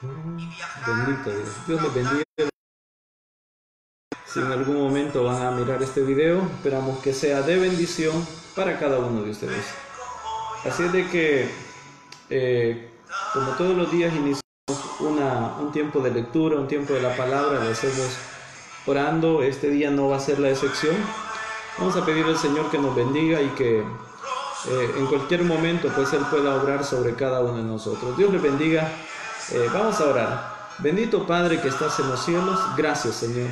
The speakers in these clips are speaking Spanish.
Bendito Dios. Dios les bendiga. Si en algún momento van a mirar este video, esperamos que sea de bendición para cada uno de ustedes. Así es de que, como todos los días, iniciamos un tiempo de lectura, un tiempo de la palabra, lo hacemos orando. Este día no va a ser la excepción. Vamos a pedir al Señor que nos bendiga y que en cualquier momento pues Él pueda obrar sobre cada uno de nosotros. Dios les bendiga. Vamos a orar. Bendito Padre que estás en los cielos, gracias Señor.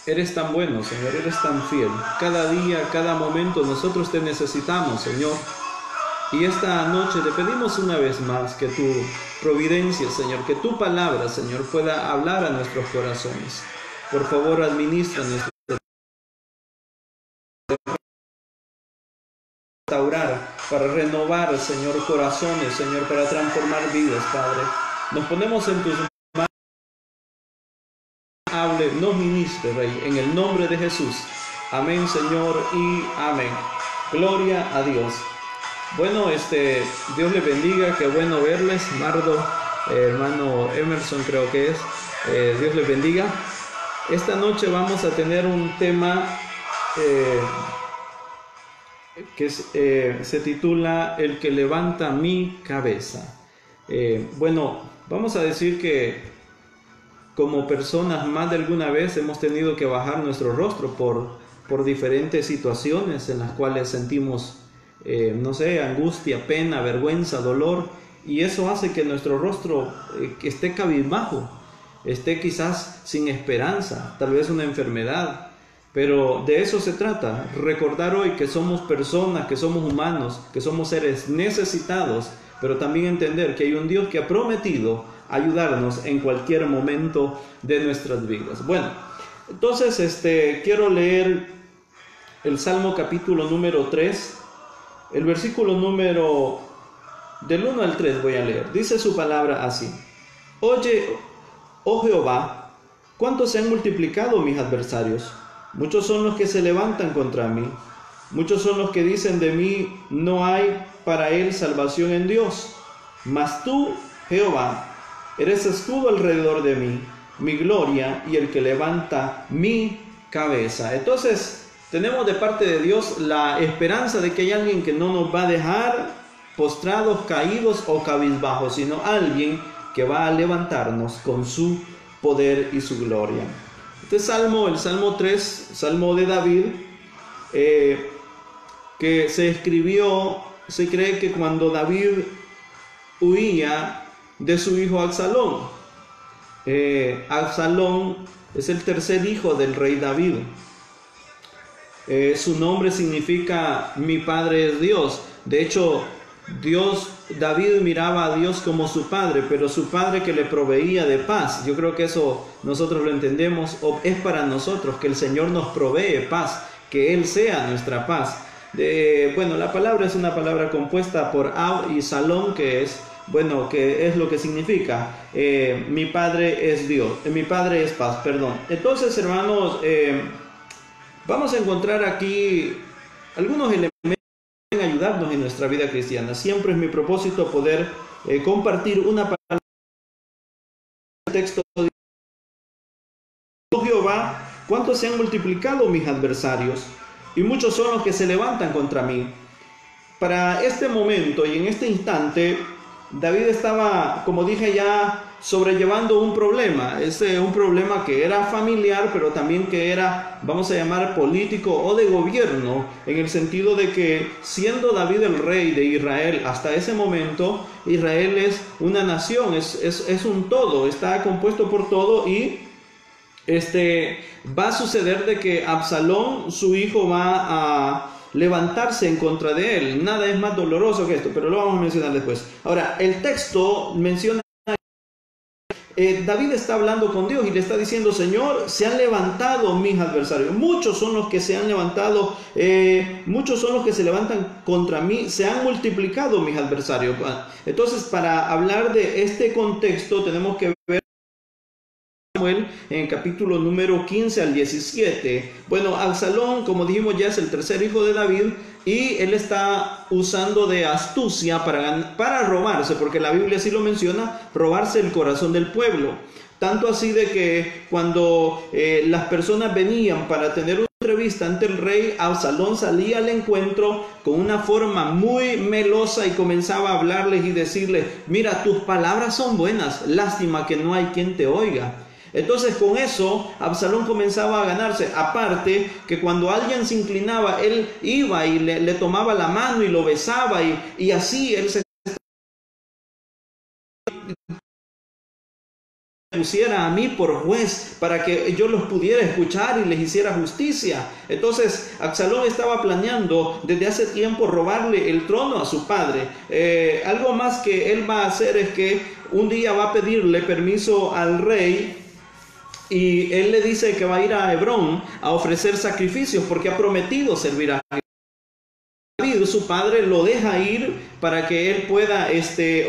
Eres tan bueno, Señor, eres tan fiel. Cada día, cada momento nosotros te necesitamos, Señor. Y esta noche te pedimos una vez más que tu providencia, Señor, que tu palabra, Señor, pueda hablar a nuestros corazones. Por favor, administra nuestro restaurar, para renovar, Señor, corazones, Señor, para transformar vidas, Padre. Nos ponemos en tus manos. Hable, nos ministre, Rey, en el nombre de Jesús. Amén, Señor, y amén. Gloria a Dios. Bueno, Dios les bendiga, qué bueno verles. Mardo, hermano Emerson creo que es. Dios les bendiga. Esta noche vamos a tener un tema que se titula El que levanta mi cabeza. Bueno, vamos a decir que como personas más de alguna vez hemos tenido que bajar nuestro rostro por diferentes situaciones en las cuales sentimos, no sé, angustia, pena, vergüenza, dolor, y eso hace que nuestro rostro esté cabizbajo, esté quizás sin esperanza, tal vez una enfermedad. Pero de eso se trata, recordar hoy que somos personas, que somos humanos, que somos seres necesitados, pero también entender que hay un Dios que ha prometido ayudarnos en cualquier momento de nuestras vidas. Bueno, entonces quiero leer el Salmo capítulo número 3, el versículo número del 1 al 3 voy a leer. Dice su palabra así: Oye, oh Jehová, ¿cuántos se han multiplicado mis adversarios? Muchos son los que se levantan contra mí. Muchos son los que dicen de mí, no hay para él salvación en Dios. Mas tú, Jehová, eres escudo alrededor de mí, mi gloria y el que levanta mi cabeza. Entonces, tenemos de parte de Dios la esperanza de que hay alguien que no nos va a dejar postrados, caídos o cabizbajos, sino alguien que va a levantarnos con su poder y su gloria. Este salmo, el Salmo 3, Salmo de David, que se escribió, se cree que cuando David huía de su hijo Absalón. Absalón es el tercer hijo del rey David. Su nombre significa mi padre es Dios. De hecho, David miraba a Dios como su padre, pero su padre que le proveía de paz. Yo creo que eso nosotros lo entendemos, o es para nosotros, que el Señor nos provee paz, que Él sea nuestra paz. Bueno, la palabra es una palabra compuesta por Ab y Salón, que es lo que significa mi padre es Dios, mi padre es paz, perdón. Entonces, hermanos, vamos a encontrar aquí algunos elementos que pueden ayudarnos en nuestra vida cristiana. Siempre es mi propósito poder compartir una palabra. El texto de Jehová, ¿cuántos se han multiplicado mis adversarios? Y muchos son los que se levantan contra mí. Para este momento y en este instante, David estaba, como dije ya, sobrellevando un problema. Un problema que era familiar, pero también que era, vamos a llamar, político o de gobierno, en el sentido de que, siendo David el rey de Israel hasta ese momento, Israel es una nación, es un todo, está compuesto por todo, y va a suceder de que Absalón, su hijo, va a levantarse en contra de él. Nada es más doloroso que esto, pero lo vamos a mencionar después. Ahora, el texto menciona David está hablando con Dios y le está diciendo: Señor, se han levantado mis adversarios, muchos son los que se han levantado, muchos son los que se levantan contra mí, se han multiplicado mis adversarios. Entonces, para hablar de este contexto tenemos que ver Samuel, en el capítulo número 15 al 17. Bueno, Absalón, como dijimos, ya es el tercer hijo de David y él está usando de astucia para robarse, porque la Biblia sí lo menciona, robarse el corazón del pueblo. Tanto así de que cuando las personas venían para tener una entrevista ante el rey, Absalón salía al encuentro con una forma muy melosa y comenzaba a hablarles y decirles: mira, tus palabras son buenas, lástima que no hay quien te oiga. Entonces con eso Absalón comenzaba a ganarse. Aparte que cuando alguien se inclinaba, él iba y le tomaba la mano y lo besaba y así él se pusiera a mí por juez para que yo los pudiera escuchar y les hiciera justicia. Entonces Absalón estaba planeando desde hace tiempo robarle el trono a su padre. Algo más que él va a hacer es que un día va a pedirle permiso al rey y él le dice que va a ir a Hebrón a ofrecer sacrificios porque ha prometido servir a David. Su padre lo deja ir para que él pueda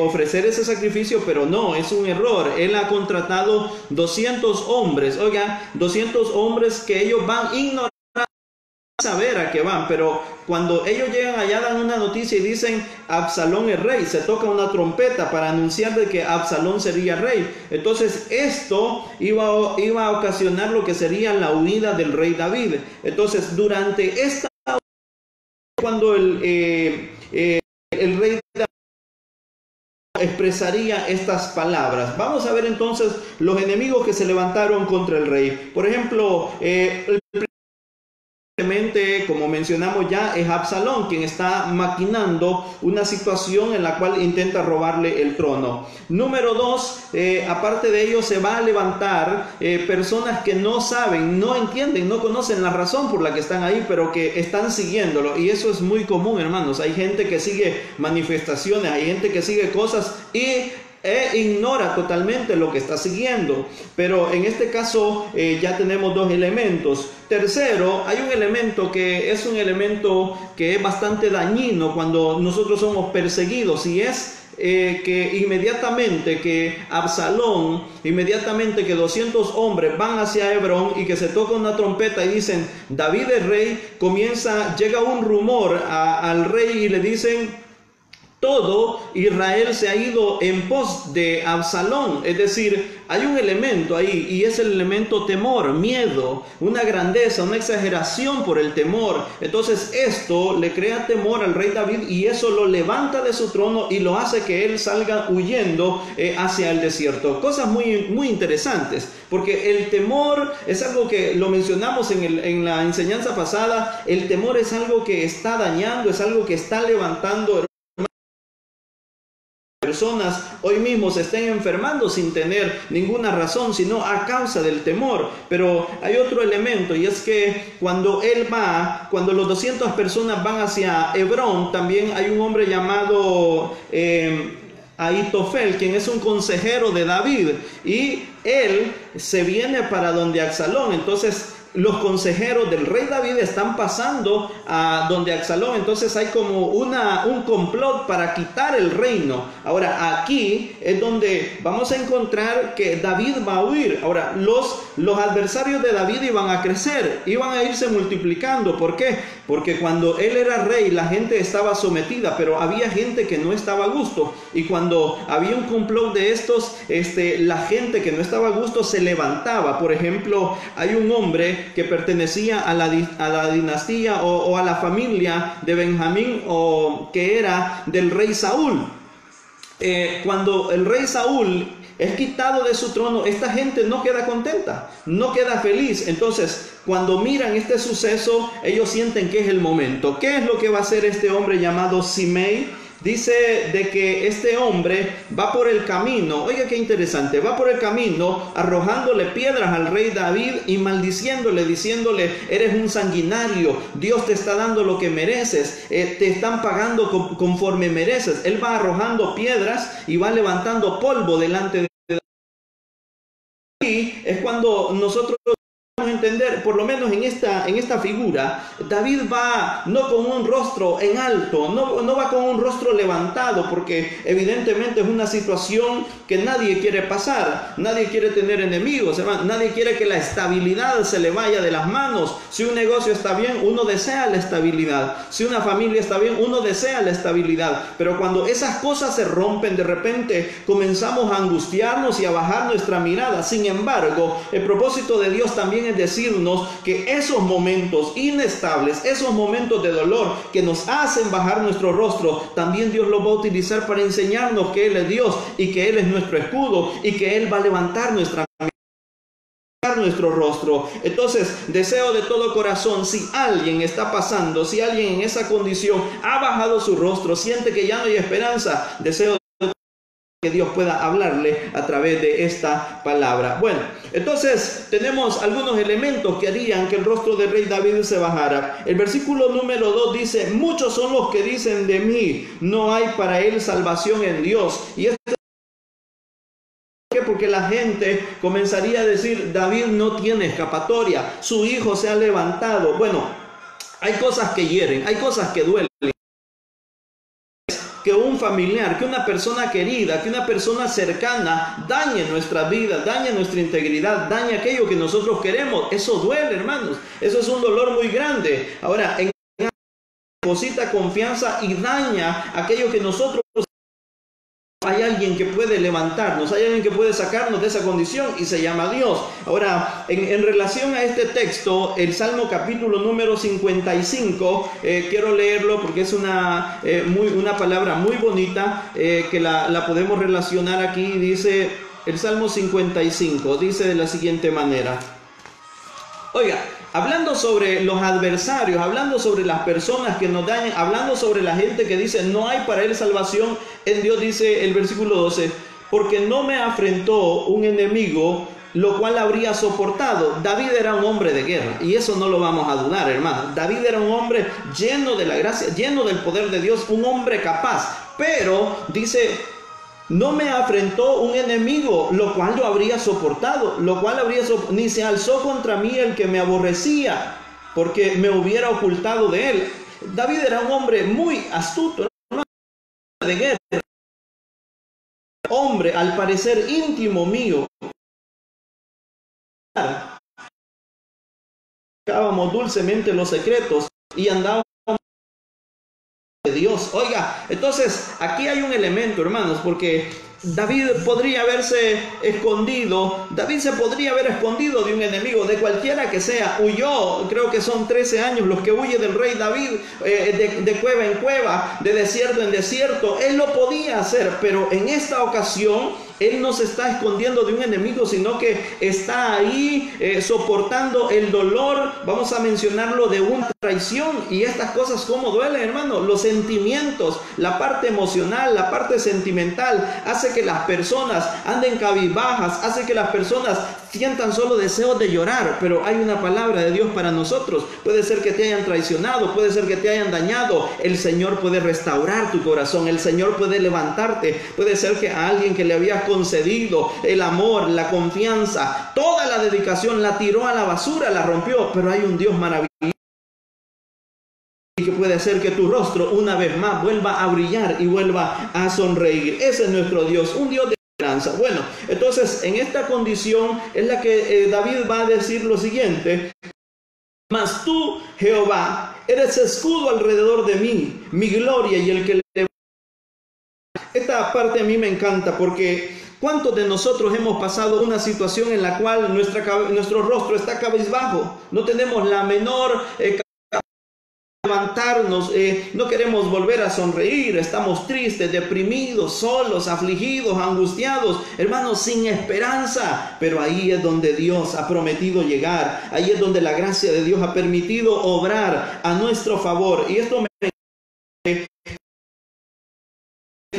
ofrecer ese sacrificio, pero no, es un error. Él ha contratado 200 hombres, oigan, 200 hombres que ellos van ignorando saber a qué van, pero cuando ellos llegan allá dan una noticia y dicen: Absalón es rey. Se toca una trompeta para anunciar de que Absalón sería rey. Entonces esto iba a ocasionar lo que sería la huida del rey David. Entonces durante esta cuando el rey expresaría estas palabras. Vamos a ver entonces los enemigos que se levantaron contra el rey. Por ejemplo, como mencionamos ya, es Absalón quien está maquinando una situación en la cual intenta robarle el trono. Número 2, aparte de ello se va a levantar personas que no saben, no entienden, no conocen la razón por la que están ahí, pero que están siguiéndolo. Y eso es muy común, hermanos. Hay gente que sigue manifestaciones, hay gente que sigue cosas e ignora totalmente lo que está siguiendo. Pero en este caso ya tenemos dos elementos. Tercero, hay un elemento que es un elemento que es bastante dañino cuando nosotros somos perseguidos, y es que inmediatamente que Absalón, inmediatamente que 200 hombres van hacia Hebrón y que se toca una trompeta y dicen: David es rey, llega un rumor al rey y le dicen: todo Israel se ha ido en pos de Absalón. Es decir, hay un elemento ahí, y es el elemento temor, miedo, una grandeza, una exageración por el temor. Entonces esto le crea temor al rey David y eso lo levanta de su trono y lo hace que él salga huyendo hacia el desierto. Cosas muy, muy interesantes, porque el temor es algo que lo mencionamos en la enseñanza pasada. El temor es algo que está dañando, es algo que está levantando. Personas hoy mismo se estén enfermando sin tener ninguna razón, sino a causa del temor. Pero hay otro elemento, y es que cuando los 200 personas van hacia Hebrón, también hay un hombre llamado Ahitofel, quien es un consejero de David, y él se viene para donde Absalón. Entonces los consejeros del rey David están pasando a donde Absalón. Entonces hay como un complot para quitar el reino. Ahora aquí es donde vamos a encontrar que David va a huir. Ahora los adversarios de David iban a crecer, iban a irse multiplicando. ¿Por qué? Porque cuando él era rey la gente estaba sometida, pero había gente que no estaba a gusto, y cuando había un complot de estos, la gente que no estaba a gusto se levantaba. Por ejemplo, hay un hombre que pertenecía a la dinastía o a la familia de Benjamín, o que era del rey Saúl. Cuando el rey Saúl es quitado de su trono, esta gente no queda contenta, no queda feliz. Entonces cuando miran este suceso, ellos sienten que es el momento. ¿Qué es lo que va a hacer este hombre llamado Simei? Dice de que este hombre va por el camino, oiga qué interesante, va por el camino arrojándole piedras al rey David y maldiciéndole, diciéndole: eres un sanguinario, Dios te está dando lo que mereces, te están pagando conforme mereces. Él va arrojando piedras y va levantando polvo delante de David. Y es cuando nosotros entender, por lo menos en esta figura, David va no con un rostro en alto, no va con un rostro levantado, porque evidentemente es una situación que nadie quiere pasar, nadie quiere tener enemigos, hermano, nadie quiere que la estabilidad se le vaya de las manos. Si un negocio está bien, uno desea la estabilidad. Si una familia está bien, uno desea la estabilidad. Pero cuando esas cosas se rompen, de repente comenzamos a angustiarnos y a bajar nuestra mirada. Sin embargo, el propósito de Dios también es decirnos que esos momentos inestables, esos momentos de dolor que nos hacen bajar nuestro rostro, también Dios los va a utilizar para enseñarnos que Él es Dios y que Él es nuestro escudo y que Él va a levantar nuestro rostro. Entonces, deseo de todo corazón, si alguien está pasando, si alguien en esa condición ha bajado su rostro, siente que ya no hay esperanza, deseo que Dios pueda hablarle a través de esta palabra. Bueno, entonces tenemos algunos elementos que harían que el rostro del rey David se bajara. El versículo número 2 dice: muchos son los que dicen de mí, no hay para él salvación en Dios. Y esto porque la gente comenzaría a decir: David no tiene escapatoria, su hijo se ha levantado. Bueno, hay cosas que hieren, hay cosas que duelen. Que un familiar, que una persona querida, que una persona cercana dañe nuestra vida, dañe nuestra integridad, dañe aquello que nosotros queremos. Eso duele, hermanos. Eso es un dolor muy grande. Ahora, en deposita confianza y daña aquello que nosotros. Hay alguien que puede levantarnos, hay alguien que puede sacarnos de esa condición y se llama Dios. Ahora, en relación a este texto, el Salmo capítulo número 55, quiero leerlo porque es una palabra muy bonita que la podemos relacionar aquí. Dice el Salmo 55, dice de la siguiente manera. Oiga, hablando sobre los adversarios, hablando sobre las personas que nos dañan, hablando sobre la gente que dice no hay para él salvación en Dios, dice el versículo 12, porque no me afrentó un enemigo, lo cual habría soportado. David era un hombre de guerra, y eso no lo vamos a dudar, hermano. David era un hombre lleno de la gracia, lleno del poder de Dios, un hombre capaz, pero dice: no me afrentó un enemigo, lo cual yo habría soportado, ni se alzó contra mí el que me aborrecía, porque me hubiera ocultado de él. David era un hombre muy astuto, de guerra, hombre al parecer íntimo mío. Buscábamos dulcemente los secretos y andábamos de Dios. Oiga, entonces aquí hay un elemento, hermanos, porque David podría haberse escondido, David se podría haber escondido de un enemigo, de cualquiera que sea. Huyó, creo que son 13 años los que huye del rey David, de cueva en cueva, de desierto en desierto. Él lo podía hacer, pero en esta ocasión él no se está escondiendo de un enemigo, sino que está ahí soportando el dolor, vamos a mencionarlo, de una traición. Y estas cosas, ¿cómo duelen, hermano? Los sentimientos, la parte emocional, la parte sentimental, hace que las personas anden cabizbajas, hace que las personas sientan solo deseos de llorar. Pero hay una palabra de Dios para nosotros. Puede ser que te hayan traicionado, puede ser que te hayan dañado. El Señor puede restaurar tu corazón, el Señor puede levantarte. Puede ser que a alguien que le había concedido el amor, la confianza, toda la dedicación, la tiró a la basura, la rompió. Pero hay un Dios maravilloso que puede hacer que tu rostro una vez más vuelva a brillar y vuelva a sonreír. Ese es nuestro Dios, un Dios de esperanza. Bueno, entonces en esta condición es la que David va a decir lo siguiente: mas tú, Jehová, eres escudo alrededor de mí, mi gloria y el que le... Esta parte a mí me encanta, porque ¿cuántos de nosotros hemos pasado una situación en la cual nuestro rostro está cabizbajo? No tenemos la menor levantarnos, no queremos volver a sonreír, estamos tristes, deprimidos, solos, afligidos, angustiados, hermanos, sin esperanza. Pero ahí es donde Dios ha prometido llegar, ahí es donde la gracia de Dios ha permitido obrar a nuestro favor. Y esto me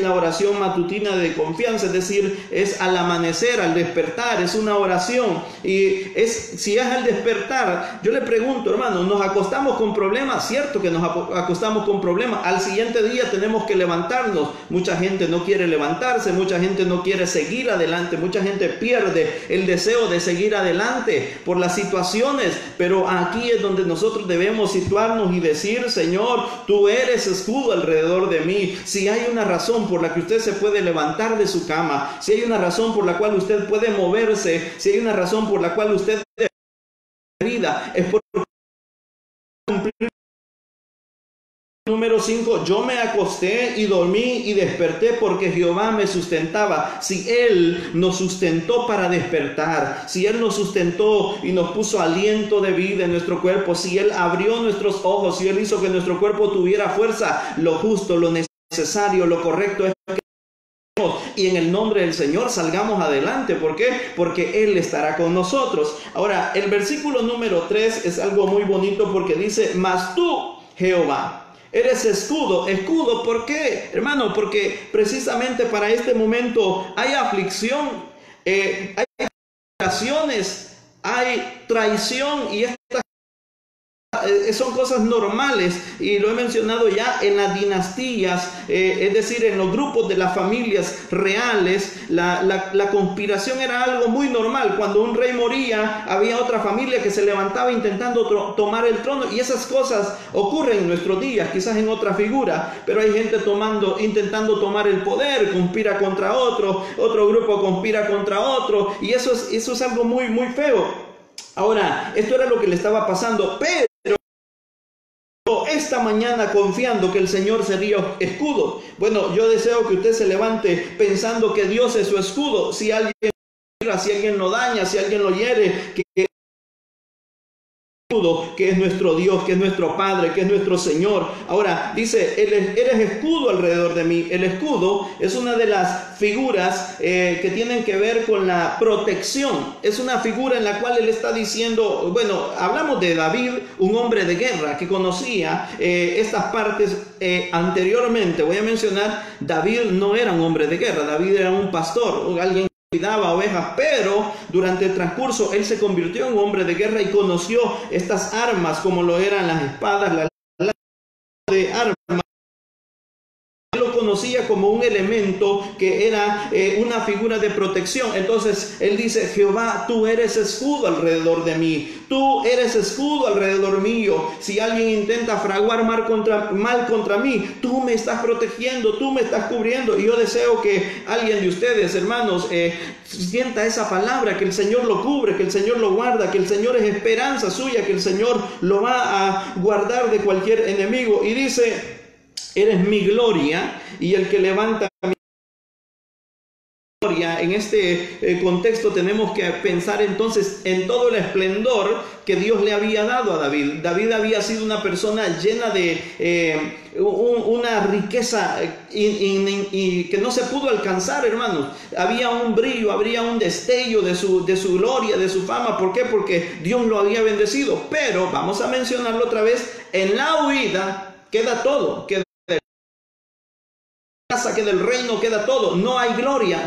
la oración matutina de confianza, es decir, es al amanecer, al despertar, es una oración. Y si es al despertar, yo le pregunto, hermano, ¿nos acostamos con problemas? Cierto que nos acostamos con problemas. Al siguiente día tenemos que levantarnos. Mucha gente no quiere levantarse, mucha gente no quiere seguir adelante, mucha gente pierde el deseo de seguir adelante por las situaciones. Pero aquí es donde nosotros debemos situarnos y decir: Señor, tú eres escudo alrededor de mí. Si hay una razón por la que usted se puede levantar de su cama, si hay una razón por la cual usted puede moverse, si hay una razón por la cual usted puede vida, es por cumplir. Número 5, yo me acosté y dormí y desperté porque Jehová me sustentaba. Si Él nos sustentó para despertar, si Él nos sustentó y nos puso aliento de vida en nuestro cuerpo, si Él abrió nuestros ojos, si Él hizo que nuestro cuerpo tuviera fuerza, lo justo, lo necesario, lo correcto es que y en el nombre del Señor salgamos adelante. ¿Por qué? Porque Él estará con nosotros. Ahora, el versículo número 3 es algo muy bonito porque dice: mas tú, Jehová, eres escudo. Escudo, ¿por qué, hermano? Porque precisamente para este momento hay aflicción, hay tribulaciones, hay traición, y estas son cosas normales, y lo he mencionado ya en las dinastías, es decir, en los grupos de las familias reales, la conspiración era algo muy normal. Cuando un rey moría, había otra familia que se levantaba intentando tomar el trono, y esas cosas ocurren en nuestros días, quizás en otra figura, pero hay gente intentando tomar el poder, conspira contra otro grupo conspira contra otro, y eso es algo muy, muy feo. Ahora, esto era lo que le estaba pasando, pero esta mañana confiando que el Señor sería escudo. Bueno, yo deseo que usted se levante pensando que Dios es su escudo. Si alguien lo daña, si alguien lo hiere, que es nuestro Dios, que es nuestro Padre, que es nuestro Señor. Ahora dice: eres escudo alrededor de mí. El escudo es una de las figuras que tienen que ver con la protección. Es una figura en la cual él está diciendo, bueno, hablamos de David, un hombre de guerra que conocía estas partes anteriormente. Voy a mencionar, David no era un hombre de guerra, David era un pastor, alguien cuidaba ovejas, pero durante el transcurso él se convirtió en un hombre de guerra y conoció estas armas, como lo eran las espadas, la de armas. Él lo conocía como un elemento que era una figura de protección. Entonces él dice: Jehová, tú eres escudo alrededor de mí, tú eres escudo alrededor mío. Si alguien intenta fraguar mal contra mí, tú me estás protegiendo, tú me estás cubriendo. Y yo deseo que alguien de ustedes, hermanos, sienta esa palabra, que el Señor lo cubre, que el Señor lo guarda, que el Señor es esperanza suya, que el Señor lo va a guardar de cualquier enemigo. Y dice: eres mi gloria y el que levanta mi gloria. En este contexto tenemos que pensar entonces en todo el esplendor que Dios le había dado a David. David había sido una persona llena de una riqueza y que no se pudo alcanzar, hermanos. Había un brillo, habría un destello de su gloria, de su fama. ¿Por qué? Porque Dios lo había bendecido. Pero vamos a mencionarlo otra vez: en la huida queda todo, queda que del reino, queda todo. No hay gloria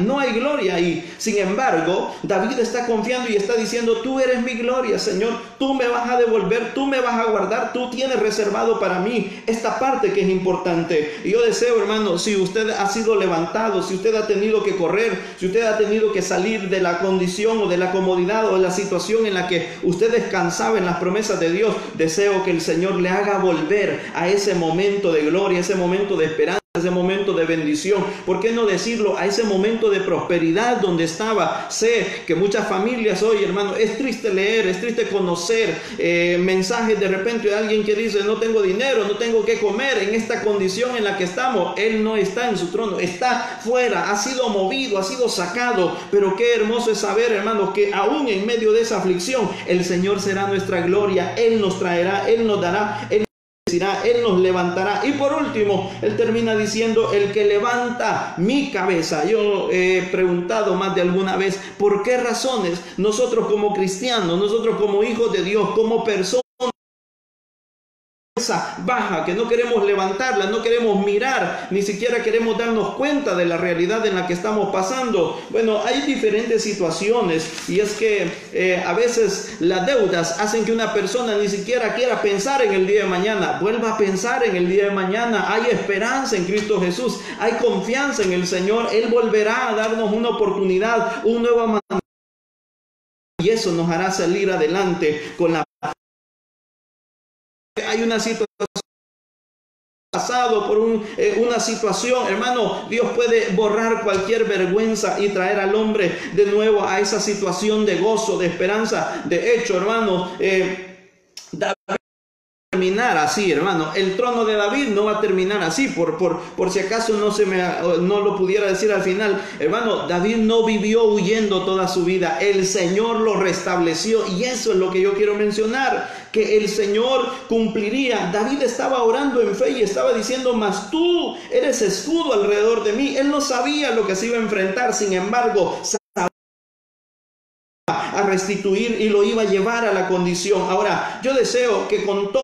ahí. Sin embargo, David está confiando y está diciendo: tú eres mi gloria, Señor, tú me vas a devolver, tú me vas a guardar, tú tienes reservado para mí esta parte que es importante. Y yo deseo, hermano, si usted ha sido levantado, si usted ha tenido que correr, si usted ha tenido que salir de la condición o de la comodidad o de la situación en la que usted descansaba en las promesas de Dios, deseo que el Señor le haga volver a ese momento de gloria, ese momento de esperanza, ese momento de bendición. ¿Por qué no decirlo? A ese momento de prosperidad donde estaba. Sé que muchas familias hoy, hermano, es triste leer, es triste conocer mensajes de repente de alguien que dice: no tengo dinero, no tengo qué comer. En esta condición en la que estamos, Él no está en su trono, está fuera, ha sido movido, ha sido sacado. Pero qué hermoso es saber, hermanos, que aún en medio de esa aflicción, el Señor será nuestra gloria. Él nos traerá, Él nos dará, Él nos levantará. Y por último, él termina diciendo: el que levanta mi cabeza. Yo he preguntado más de alguna vez por qué razones nosotros como cristianos, nosotros como hijos de Dios, como personas, baja, que no queremos levantarla, no queremos mirar, ni siquiera queremos darnos cuenta de la realidad en la que estamos pasando. Bueno, hay diferentes situaciones, y es que a veces las deudas hacen que una persona ni siquiera quiera pensar en el día de mañana. Vuelva a pensar en el día de mañana. Hay esperanza en Cristo Jesús, hay confianza en el Señor. Él volverá a darnos una oportunidad, un nuevo mandato, y eso nos hará salir adelante con la... Hay una situación pasado por una situación, hermano, Dios puede borrar cualquier vergüenza y traer al hombre de nuevo a esa situación de gozo, de esperanza. De hecho, hermano, David terminar así, hermano. El trono de David no va a terminar así, por si acaso no lo pudiera decir al final. Hermano, David no vivió huyendo toda su vida. El Señor lo restableció, y eso es lo que yo quiero mencionar, que el Señor cumpliría. David estaba orando en fe y estaba diciendo: mas tú eres escudo alrededor de mí. Él no sabía lo que se iba a enfrentar, sin embargo, a restituir y lo iba a llevar a la condición. Ahora, yo deseo que con todo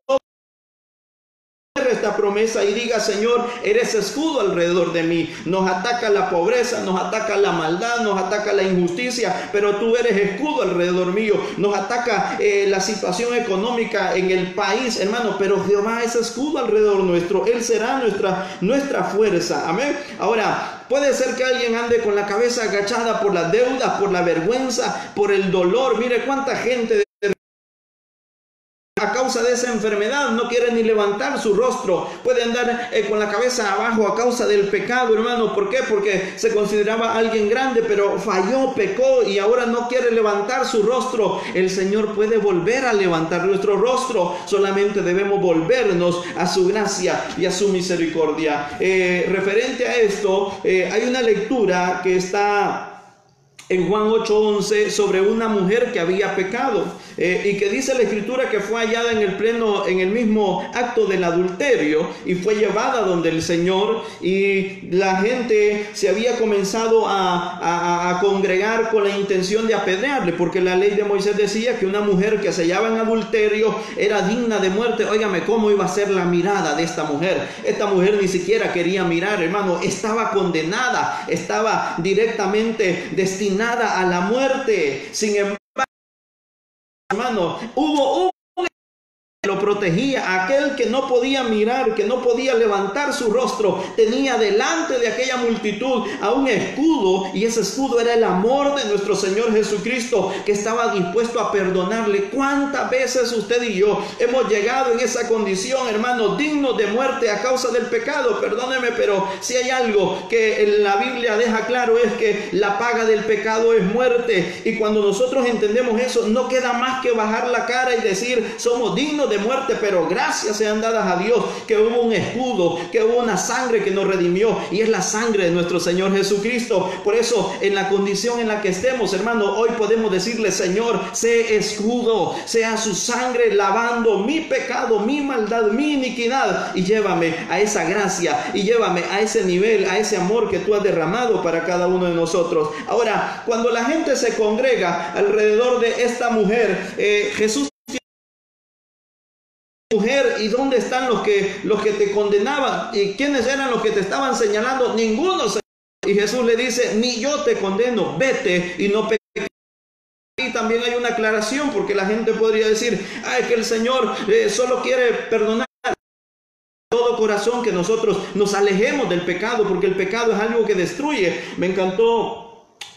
esta promesa y diga: Señor, eres escudo alrededor de mí. Nos ataca la pobreza, nos ataca la maldad, nos ataca la injusticia, pero tú eres escudo alrededor mío. Nos ataca la situación económica en el país, hermano, pero Jehová es escudo alrededor nuestro. Él será nuestra fuerza. Amén. Ahora, puede ser que alguien ande con la cabeza agachada por las deudas, por la vergüenza, por el dolor. Mire cuánta gente a causa de esa enfermedad no quiere ni levantar su rostro. Puede andar con la cabeza abajo a causa del pecado, hermano. ¿Por qué? Porque se consideraba alguien grande, pero falló, pecó, y ahora no quiere levantar su rostro. El Señor puede volver a levantar nuestro rostro. Solamente debemos volvernos a su gracia y a su misericordia. Referente a esto, hay una lectura que está en Juan 8:11 sobre una mujer que había pecado, y que dice la escritura que fue hallada en el mismo acto del adulterio, y fue llevada donde el Señor, y la gente se había comenzado a congregar con la intención de apedrearle, porque la ley de Moisés decía que una mujer que se hallaba en adulterio era digna de muerte. Óigame, ¿cómo iba a ser la mirada de esta mujer? Esta mujer ni siquiera quería mirar, hermano. Estaba condenada, estaba directamente destinada a la muerte. Sin embargo, hermano, hubo un que lo protegía. Aquel que no podía mirar, que no podía levantar su rostro, tenía delante de aquella multitud a un escudo, y ese escudo era el amor de nuestro Señor Jesucristo, que estaba dispuesto a perdonarle. ¿Cuántas veces usted y yo hemos llegado en esa condición, hermano, dignos de muerte a causa del pecado? Perdóneme, pero si hay algo que la Biblia deja claro, es que la paga del pecado es muerte. Y cuando nosotros entendemos eso, no queda más que bajar la cara y decir: somos dignos de muerte, pero gracias sean dadas a Dios que hubo un escudo, que hubo una sangre que nos redimió, y es la sangre de nuestro Señor Jesucristo. Por eso, en la condición en la que estemos, hermano, hoy podemos decirle: Señor, sé escudo, sea su sangre lavando mi pecado, mi maldad, mi iniquidad, y llévame a esa gracia, y llévame a ese nivel, a ese amor que tú has derramado para cada uno de nosotros. Ahora, cuando la gente se congrega alrededor de esta mujer, Jesús: mujer, ¿y dónde están los que te condenaban? ¿Y quiénes eran los que te estaban señalando? Ninguno. Y Jesús le dice: ni yo te condeno, vete y no peques. Y también hay una aclaración, porque la gente podría decir: es que el Señor solo quiere perdonar todo corazón, que nosotros nos alejemos del pecado, porque el pecado es algo que destruye. Me encantó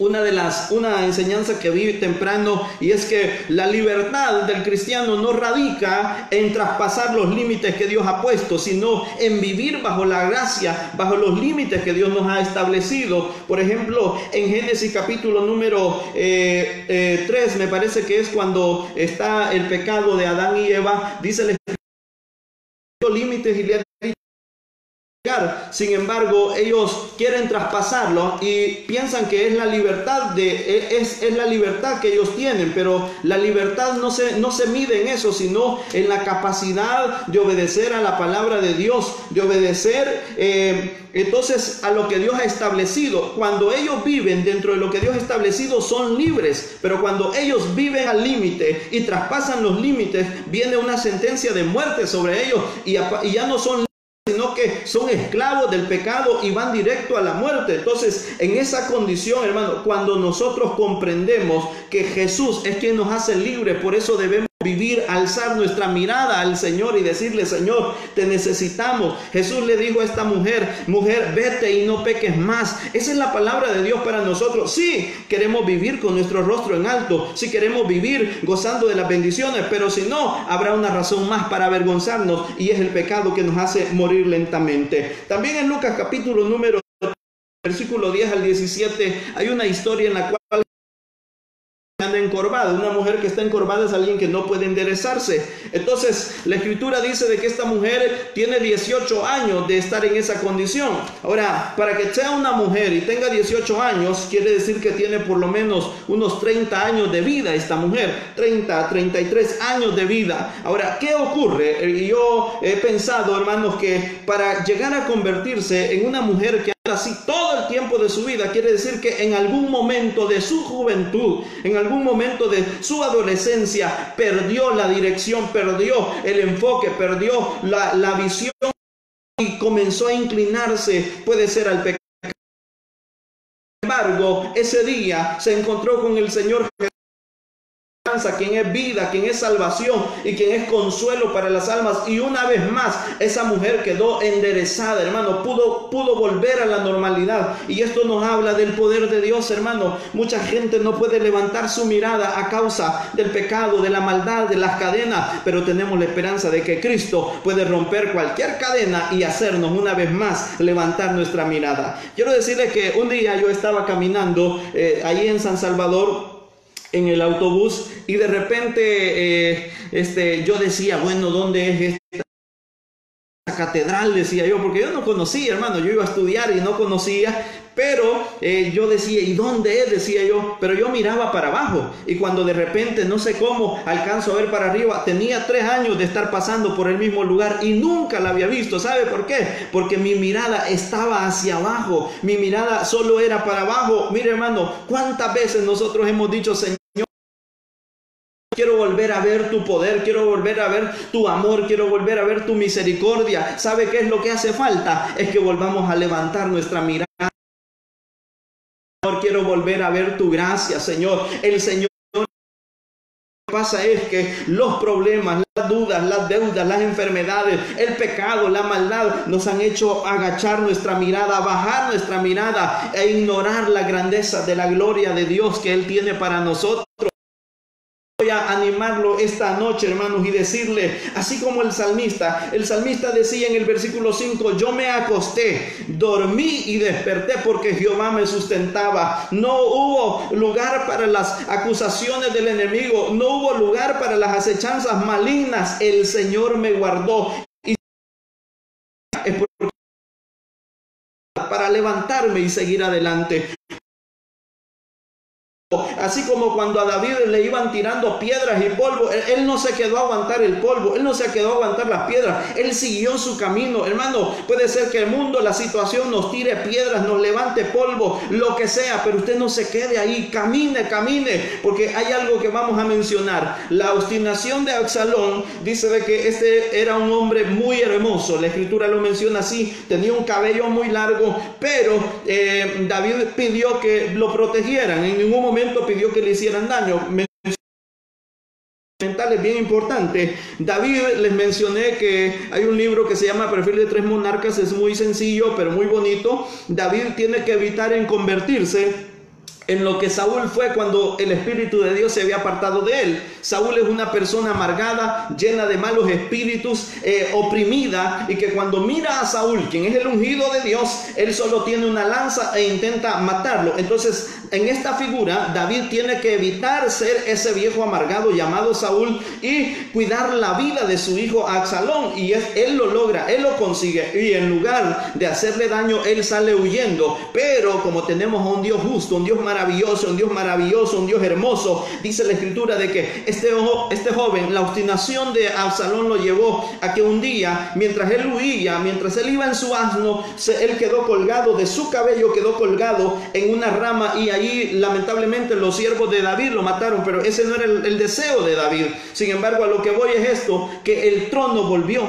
una enseñanza que vi temprano, y es que la libertad del cristiano no radica en traspasar los límites que Dios ha puesto, sino en vivir bajo la gracia, bajo los límites que Dios nos ha establecido. Por ejemplo, en Génesis capítulo número 3, me parece que es cuando está el pecado de Adán y Eva, dice el Espíritu límites, y le ha dicho: Sin embargo, ellos quieren traspasarlo y piensan que es la libertad es la libertad que ellos tienen, pero la libertad no se mide en eso, sino en la capacidad de obedecer a la palabra de Dios, de obedecer entonces a lo que Dios ha establecido. Cuando ellos viven dentro de lo que Dios ha establecido, son libres, pero cuando ellos viven al límite y traspasan los límites, viene una sentencia de muerte sobre ellos y ya no son, sino que son esclavos del pecado y van directo a la muerte. Entonces, en esa condición, hermano, cuando nosotros comprendemos que Jesús es quien nos hace libres, por eso debemos vivir, alzar nuestra mirada al Señor y decirle: Señor, te necesitamos. Jesús le dijo a esta mujer: vete y no peques más. Esa es la palabra de Dios para nosotros. Sí, queremos vivir con nuestro rostro en alto, sí queremos vivir gozando de las bendiciones, pero si no, habrá una razón más para avergonzarnos, y es el pecado que nos hace morir lentamente. También en Lucas capítulo número versículo 10 al 17 hay una historia en la cual anda encorvada. Una mujer que está encorvada es alguien que no puede enderezarse. Entonces la escritura dice de que esta mujer tiene 18 años de estar en esa condición. Ahora, para que sea una mujer y tenga 18 años, quiere decir que tiene por lo menos unos 30 años de vida esta mujer, 30, 33 años de vida. Ahora, ¿qué ocurre? Yo he pensado, hermanos, que para llegar a convertirse en una mujer que así todo el tiempo de su vida, quiere decir que en algún momento de su juventud, en algún momento de su adolescencia, perdió la dirección, perdió el enfoque, perdió la visión y comenzó a inclinarse, puede ser al pecado. Sin embargo, ese día se encontró con el Señor Jesús, quien es vida, quien es salvación y quien es consuelo para las almas, y una vez más esa mujer quedó enderezada, hermano, pudo volver a la normalidad. Y esto nos habla del poder de Dios, hermano. Mucha gente no puede levantar su mirada a causa del pecado, de la maldad, de las cadenas, pero tenemos la esperanza de que Cristo puede romper cualquier cadena y hacernos una vez más levantar nuestra mirada. Quiero decirles que un día yo estaba caminando allí en San Salvador en el autobús, y de repente yo decía: bueno, ¿dónde es esta catedral? Decía yo, porque yo no conocía, hermano. Yo iba a estudiar y no conocía, pero yo decía: ¿y dónde es? Decía yo, pero yo miraba para abajo, y cuando de repente, no sé cómo, alcanzo a ver para arriba. Tenía 3 años de estar pasando por el mismo lugar y nunca la había visto. ¿Sabe por qué? Porque mi mirada estaba hacia abajo, mi mirada solo era para abajo. Mire, hermano, ¿cuántas veces nosotros hemos dicho: Señor, quiero volver a ver tu poder, quiero volver a ver tu amor, quiero volver a ver tu misericordia? ¿Sabe qué es lo que hace falta? Es que volvamos a levantar nuestra mirada. Señor, quiero volver a ver tu gracia, Señor. El Señor, lo que pasa es que los problemas, las dudas, las deudas, las enfermedades, el pecado, la maldad nos han hecho agachar nuestra mirada, bajar nuestra mirada e ignorar la grandeza de la gloria de Dios que Él tiene para nosotros. Voy a animarlo esta noche, hermanos, y decirle, así como el salmista decía en el versículo 5: yo me acosté, dormí y desperté, porque Jehová me sustentaba. No hubo lugar para las acusaciones del enemigo, no hubo lugar para las acechanzas malignas. El Señor me guardó, y es para levantarme y seguir adelante. Así como cuando a David le iban tirando piedras y polvo, él no se quedó a aguantar el polvo, él no se quedó a aguantar las piedras, él siguió su camino. Hermano, puede ser que el mundo, la situación nos tire piedras, nos levante polvo, lo que sea, pero usted no se quede ahí, camine, porque hay algo que vamos a mencionar. La obstinación de Absalón dice de que este era un hombre muy hermoso, la escritura lo menciona así, tenía un cabello muy largo, pero David pidió que lo protegieran, en ningún momento pidió que le hicieran daño. Es bien importante. David, les mencioné que hay un libro que se llama Perfil de 3 monarcas, es muy sencillo pero muy bonito. David tiene que evitar en convertirse en lo que Saúl fue cuando el Espíritu de Dios se había apartado de él. Saúl es una persona amargada, llena de malos espíritus, oprimida, y que cuando mira a Saúl, quien es el ungido de Dios, él solo tiene una lanza e intenta matarlo. Entonces en esta figura, David tiene que evitar ser ese viejo amargado llamado Saúl y cuidar la vida de su hijo Absalón. Y él lo logra, él lo consigue. Y en lugar de hacerle daño, él sale huyendo. Pero como tenemos a un Dios justo, un Dios maravilloso, un Dios hermoso, dice la Escritura de que este joven, la obstinación de Absalón lo llevó a que un día, mientras él huía, mientras él iba en su asno, él quedó colgado de su cabello, quedó colgado en una rama, y ahí lamentablemente los siervos de David lo mataron. Pero ese no era el deseo de David. Sin embargo, a lo que voy es esto, que el trono volvió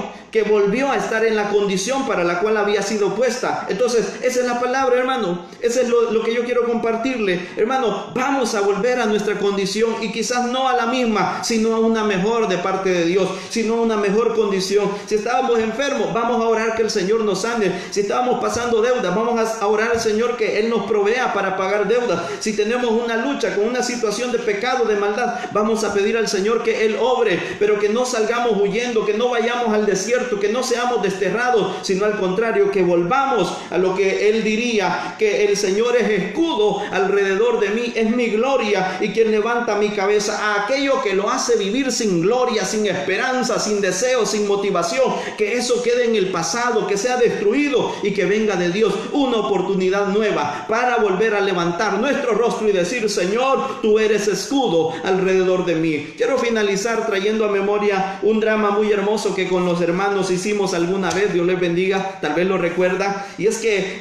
a estar en la condición para la cual había sido puesta. Entonces, esa es la palabra, hermano. Eso es lo que yo quiero compartirle. Hermano, vamos a volver a nuestra condición, y quizás no a la misma, sino a una mejor de parte de Dios, sino a una mejor condición. Si estábamos enfermos, vamos a orar que el Señor nos sane. Si estábamos pasando deudas, vamos a orar al Señor que Él nos provea para pagar deudas. Si tenemos una lucha con una situación de pecado, de maldad, vamos a pedir al Señor que Él obre, pero que no salgamos huyendo, que no vayamos al desierto, que no seamos desterrados, sino al contrario, que volvamos a lo que Él diría, que el Señor es escudo alrededor de mí, es mi gloria y quien levanta mi cabeza. A aquello que lo hace vivir sin gloria, sin esperanza, sin deseo, sin motivación, que eso quede en el pasado, que sea destruido y que venga de Dios una oportunidad nueva para volver a levantar nuestro rostro y decir: Señor, tú eres escudo alrededor de mí. Quiero finalizar trayendo a memoria un drama muy hermoso que con los hermanos hicimos alguna vez. Dios les bendiga, tal vez lo recuerda. Y es que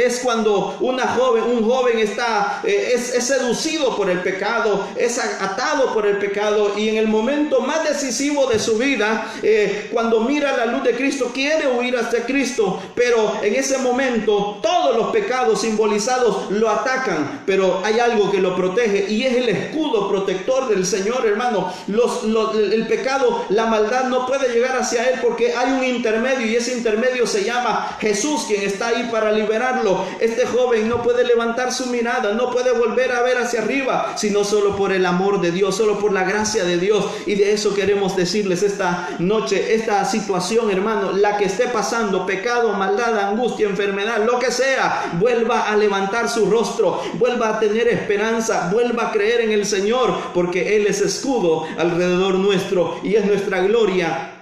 es cuando un joven es seducido por el pecado, es atado por el pecado, y en el momento más decisivo de su vida, cuando mira la luz de Cristo, quiere huir hacia Cristo, pero en ese momento todos los pecados simbolizados lo atacan, pero hay algo que lo protege, y es el escudo protector del Señor, hermano. El pecado, la maldad no puede llegar hacia él, porque hay un intermedio, y ese intermedio se llama Jesús, quien está ahí para liberarlo. Este joven no puede levantar su mirada, no puede volver a ver hacia arriba, sino solo por el amor de Dios, solo por la gracia de Dios. Y de eso queremos decirles esta noche. Esta situación, hermano, la que esté pasando, pecado, maldad, angustia, enfermedad, lo que sea, vuelva a levantar su rostro, vuelva a tener esperanza, vuelva a creer en el Señor, porque Él es escudo alrededor nuestro y es nuestra gloria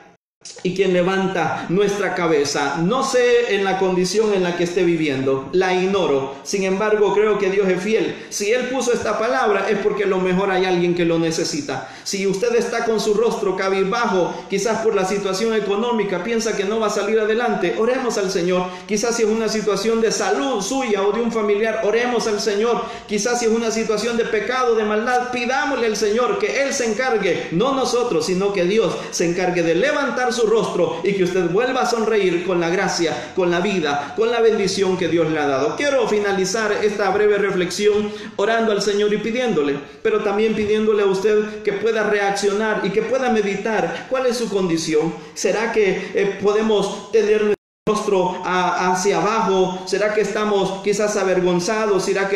y quien levanta nuestra cabeza. No sé en la condición en la que esté viviendo, la ignoro. Sin embargo, creo que Dios es fiel. Si Él puso esta palabra, es porque a lo mejor hay alguien que lo necesita. Si usted está con su rostro cabizbajo, quizás por la situación económica, piensa que no va a salir adelante, oremos al Señor. Quizás si es una situación de salud suya o de un familiar, oremos al Señor. Quizás si es una situación de pecado, de maldad, pidámosle al Señor que Él se encargue, no nosotros, sino que Dios se encargue de levantar su rostro y que usted vuelva a sonreír con la gracia, con la vida, con la bendición que Dios le ha dado. Quiero finalizar esta breve reflexión orando al Señor y pidiéndole, pero también pidiéndole a usted que pueda reaccionar y que pueda meditar cuál es su condición. ¿Será que podemos tener rostro hacia abajo? ¿Será que estamos quizás avergonzados? ¿Será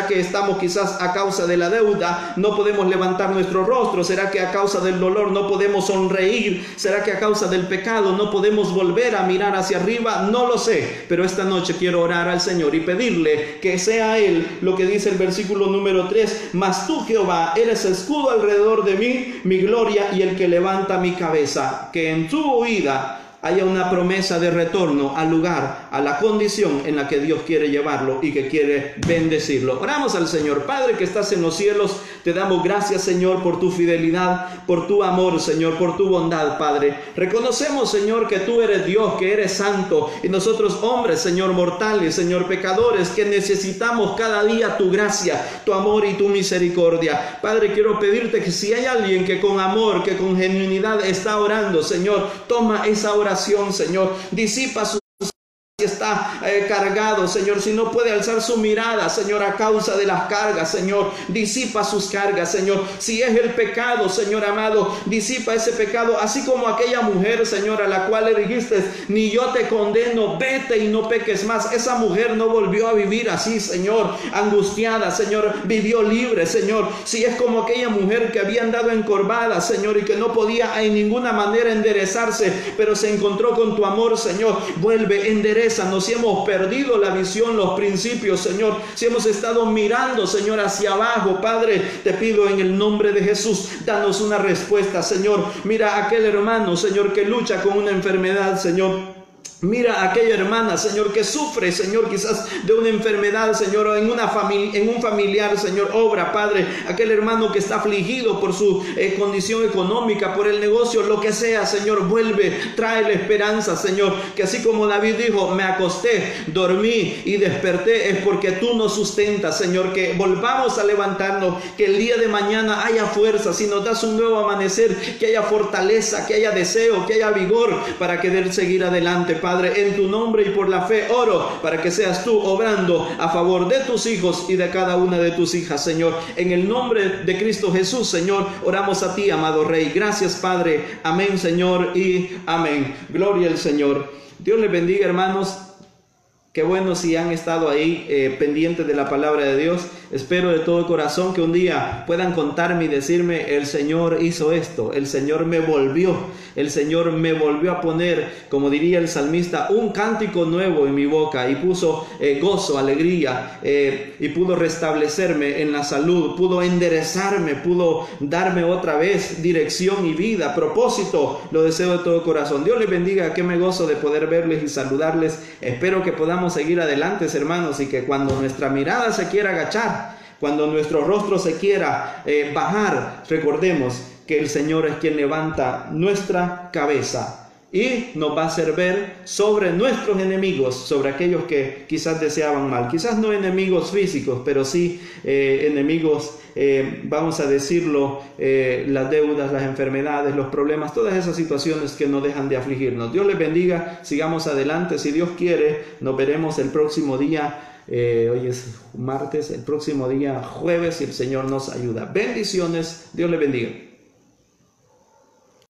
que estamos quizás a causa de la deuda no podemos levantar nuestro rostro? ¿Será que a causa del dolor no podemos sonreír? ¿Será que a causa del pecado no podemos volver a mirar hacia arriba? No lo sé, pero esta noche quiero orar al Señor y pedirle que sea Él lo que dice el versículo número 3: mas tú, Jehová, eres escudo alrededor de mí, mi gloria y el que levanta mi cabeza. Que en tu oída haya una promesa de retorno al lugar, a la condición en la que Dios quiere llevarlo y que quiere bendecirlo. Oramos al Señor. Padre que estás en los cielos, te damos gracias, Señor, por tu fidelidad, por tu amor, Señor, por tu bondad, Padre. Reconocemos, Señor, que tú eres Dios, que eres santo, y nosotros, hombres, Señor, mortales, Señor, pecadores, que necesitamos cada día tu gracia, tu amor y tu misericordia. Padre, quiero pedirte que si hay alguien que con amor, que con genuinidad está orando, Señor, toma esa oración, Señor, disipa su si está cargado, Señor, si no puede alzar su mirada, Señor, a causa de las cargas, Señor, disipa sus cargas, Señor. Si es el pecado, Señor amado, disipa ese pecado, así como aquella mujer, Señor, a la cual le dijiste: ni yo te condeno, vete y no peques más. Esa mujer no volvió a vivir así, Señor, angustiada, Señor, vivió libre, Señor. Si es como aquella mujer que había andado encorvada, Señor, y que no podía en ninguna manera enderezarse, pero se encontró con tu amor, Señor, vuelve, endereza tropézanos si hemos perdido la visión, los principios, Señor, si hemos estado mirando, Señor, hacia abajo. Padre, te pido en el nombre de Jesús, danos una respuesta, Señor. Mira a aquel hermano, Señor, que lucha con una enfermedad, Señor. Mira a aquella hermana, Señor, que sufre, Señor, quizás de una enfermedad, Señor, o en un familiar, Señor, obra, Padre. Aquel hermano que está afligido por su condición económica, por el negocio, lo que sea, Señor, vuelve, trae la esperanza, Señor, que así como David dijo, me acosté, dormí y desperté, es porque tú nos sustentas, Señor, que volvamos a levantarnos, que el día de mañana haya fuerza, si nos das un nuevo amanecer, que haya fortaleza, que haya deseo, que haya vigor para querer seguir adelante, Padre. En tu nombre y por la fe oro para que seas tú obrando a favor de tus hijos y de cada una de tus hijas, Señor. En el nombre de Cristo Jesús, Señor, oramos a ti, amado Rey. Gracias, Padre. Amén, Señor, y amén. Gloria al Señor. Dios les bendiga, hermanos. Qué bueno si han estado ahí pendientes de la palabra de Dios. Espero de todo corazón que un día puedan contarme y decirme, el Señor hizo esto, el Señor me volvió a poner, como diría el salmista, un cántico nuevo en mi boca y puso gozo, alegría, y pudo restablecerme en la salud, pudo enderezarme, pudo darme otra vez dirección y vida, propósito. Lo deseo de todo corazón. Dios les bendiga, que me gozo de poder verles y saludarles. Espero que podamos seguir adelante, hermanos, y que cuando nuestra mirada se quiera agachar, cuando nuestro rostro se quiera bajar, recordemos que el Señor es quien levanta nuestra cabeza y nos va a hacer ver sobre nuestros enemigos, sobre aquellos que quizás deseaban mal, quizás no enemigos físicos, pero sí enemigos, vamos a decirlo, las deudas, las enfermedades, los problemas, todas esas situaciones que no dejan de afligirnos. Dios les bendiga, sigamos adelante. Si Dios quiere, nos veremos el próximo día. Hoy es martes, el próximo día jueves, si el Señor nos ayuda. Bendiciones, Dios les bendiga.